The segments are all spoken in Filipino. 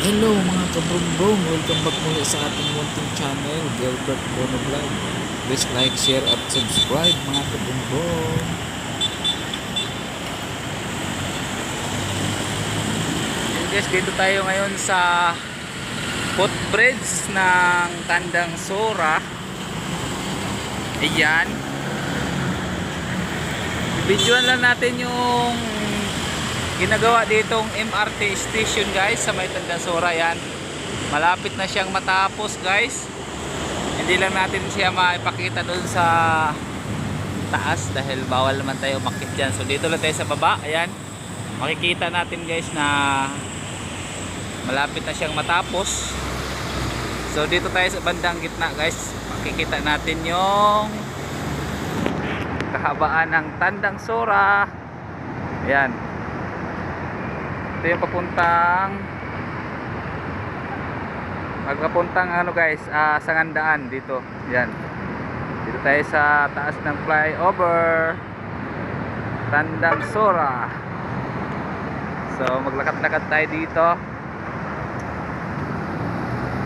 Hello mga kabrumbong! Welcome back muli sa ating munting channel, Gilbert Bono Vlog. Please like, share at subscribe mga kabrumbong. And guys, dito tayo ngayon sa footbridge ng Tandang Sora. Ayan. Videoan lang natin yung ginagawa ditong MRT station guys sa may Tandang Sora. Yan, malapit na siyang matapos guys. Hindi lang natin siya maipakita doon sa taas dahil bawal naman tayo umakyat dyan. So dito lang tayo sa baba. Ayan, makikita natin guys na malapit na siyang matapos. So dito tayo sa bandang gitna guys, makikita natin yung kahabaan ng Tandang Sora. Ayan, ito yung magpapuntang ano guys, Sangandaan dito. Yan, dito tayo sa taas ng flyover Tandang Sora. So maglakad-lakad tayo dito.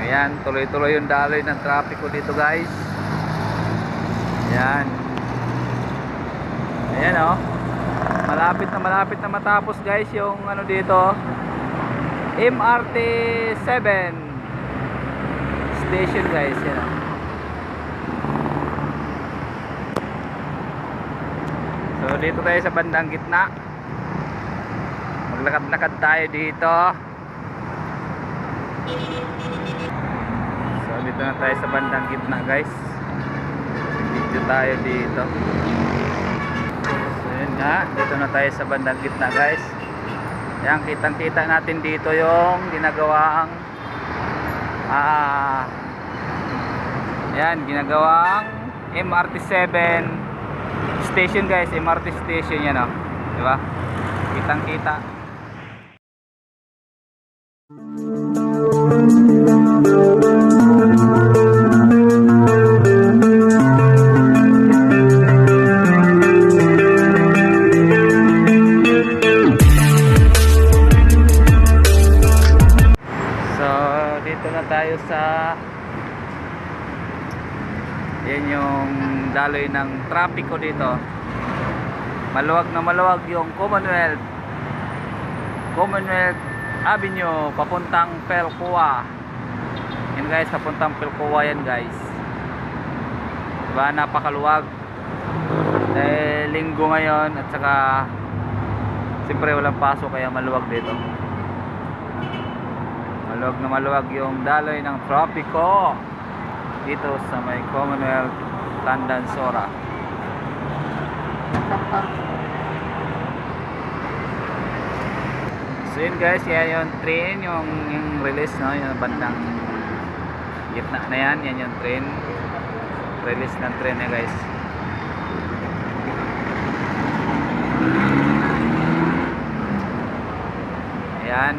Ayan, tuloy-tuloy yung daloy ng trapiko dito guys. Ayan, ayan oh, malapit na matapos guys yung ano dito, MRT 7 station guys. Yan oh. So dito tayo sa bandang gitna, maglakad-lakad tayo dito. So dito na tayo sa bandang gitna guys, video tayo dito. Dito na tayo sa bandang gitna guys. Yan, kitang kita natin dito yung ginagawang ginagawang MRT 7 station guys. MRT station yan oh, diba? Kitang kita. Tayo sa yan yung daloy ng trapiko dito. Maluwag na maluwag yung Commonwealth Avenue papuntang Pelcoa. Yan guys, papuntang Pelcoa yan guys, diba? Napakaluwag dahil linggo ngayon at saka siyempre walang pasok kaya maluwag dito. Maluwag na maluwag yung daloy ng trapiko dito sa may Commonwealth Tandang Sora. So yun guys, yan yung train, yung release no, yung bandang gitna na yan, yan yung train, release ng train na guys. Ayan,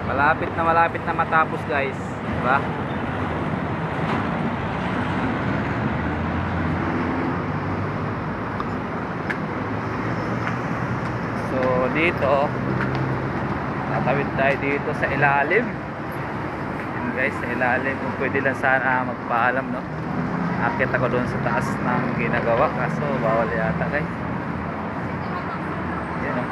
malapit na matapos guys, diba? So dito tatawid tayo dito sa ilalim. Yan guys, sa ilalim. Kung pwede lang sana magpaalam no, akit ako doon sa taas ng ginagawa kaso bawal yata guys. Yan oh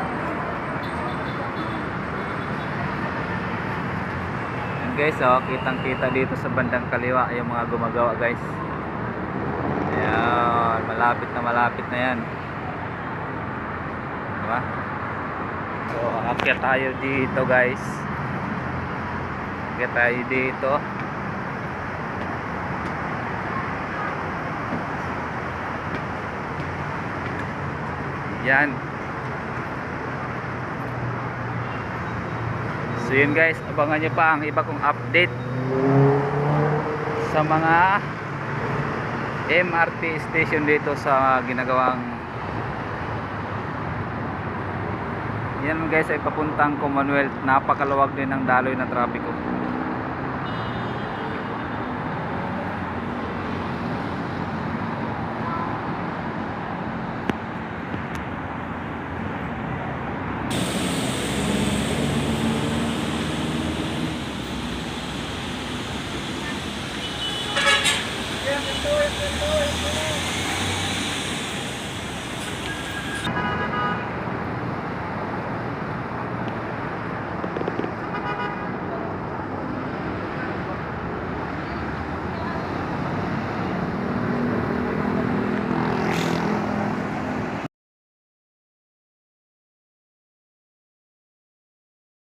guys oh, kitang kita dito sa bandang kaliwa yung mga gumagawa guys. Ayan, malapit na yan, diba? So akyat tayo dito guys, akyat tayo dito. Yan. So yun guys, abangan nyo pa ang iba kong update sa mga MRT station dito sa ginagawang yan guys, ay papuntang Commonwealth. Napakaluwag din ng daloy na trapiko.